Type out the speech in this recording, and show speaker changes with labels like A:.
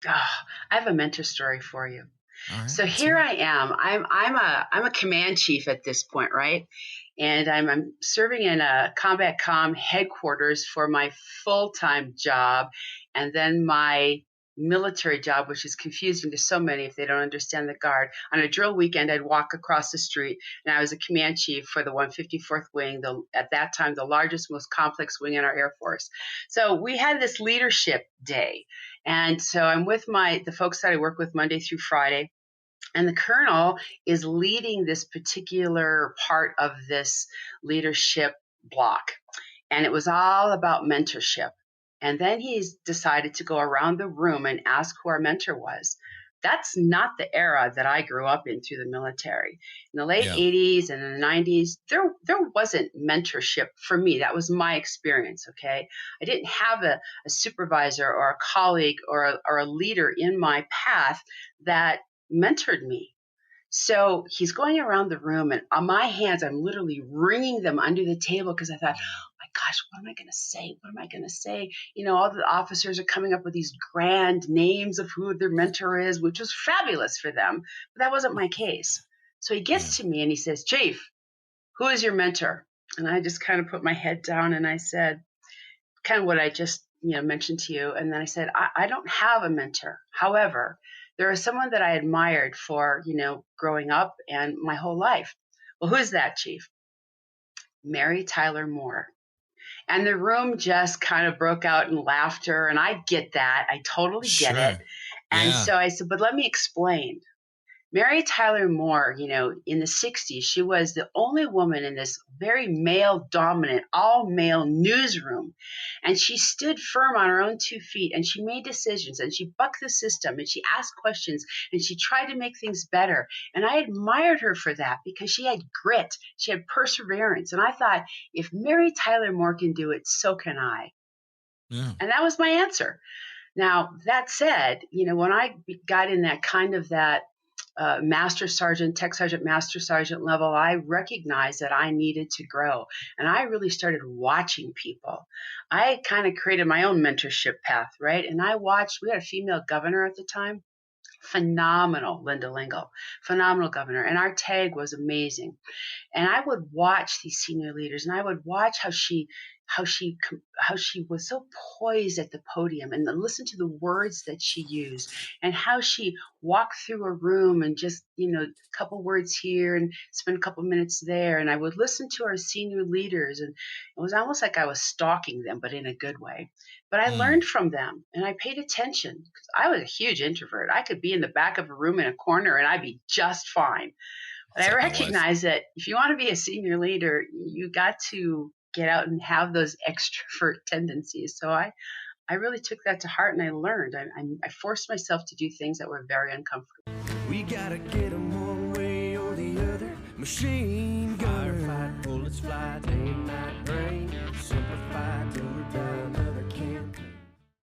A: Oh, I have a mentor story for you.
B: All right,
A: So
B: let's
A: here
B: hear it.
A: I am. I'm a command chief at this point, right? And I'm serving in a combat comm headquarters for my full-time job, and then my military job, which is confusing to so many if they don't understand the guard. On a drill weekend, I'd walk across the street, and I was a command chief for the 154th Wing, at that time the largest, most complex wing in our Air Force. So we had this leadership day, and so I'm with the folks that I work with Monday through Friday, and the colonel is leading this particular part of this leadership block. And it was all about mentorship. And then he's decided to go around the room and ask who our mentor was. That's not the era that I grew up in through the military. In the late
B: Yeah.
A: 80s and in the 90s, there wasn't mentorship for me. That was my experience, okay? I didn't have a supervisor or a colleague or a leader in my path that mentored me. So he's going around the room, and on my hands, I'm literally wringing them under the table because I thought, oh my gosh, what am I going to say? What am I going to say? All the officers are coming up with these grand names of who their mentor is, which was fabulous for them. But that wasn't my case. So he
B: Yeah.
A: gets to me and he says, Chief, who is your mentor? And I just kind of put my head down and I said, kind of what I just mentioned to you. And then I said, I don't have a mentor. However, there is someone that I admired for, growing up and my whole life. Well, who's that, Chief? Mary Tyler Moore. And the room just kind of broke out in laughter. And I get that. I totally get it.
B: Sure.
A: And
B: Yeah.
A: so I said, but let me explain. Mary Tyler Moore, in the 60s, she was the only woman in this very male dominant, all male newsroom. And she stood firm on her own 2 feet and she made decisions and she bucked the system and she asked questions and she tried to make things better. And I admired her for that because she had grit, she had perseverance. And I thought, if Mary Tyler Moore can do it, so can I.
B: Yeah.
A: And that was my answer. Now, that said, when I got in that master sergeant, tech sergeant, master sergeant level, I recognized that I needed to grow. And I really started watching people. I kind of created my own mentorship path, right? And I watched, we had a female governor at the time. Phenomenal, Linda Lingle, phenomenal governor. And our tag was amazing. And I would watch these senior leaders and I would watch how she how she was so poised at the podium and listen to the words that she used and how she walked through a room and just a couple words here and spend a couple minutes there. And I would listen to our senior leaders, and it was almost like I was stalking them, but in a good way. But I
B: Mm.
A: learned from them and I paid attention because I was a huge introvert. I could be in the back of a room in a corner and I'd be just fine. But
B: It's
A: I
B: like my wife.
A: recognize that if you want to be a senior leader, you got to get out and have those extrovert tendencies. So I really took that to heart and I learned. I forced myself to do things that were very uncomfortable.
C: We gotta get 'em one way or the other. Machine gun, firefight, bullets fly day and night.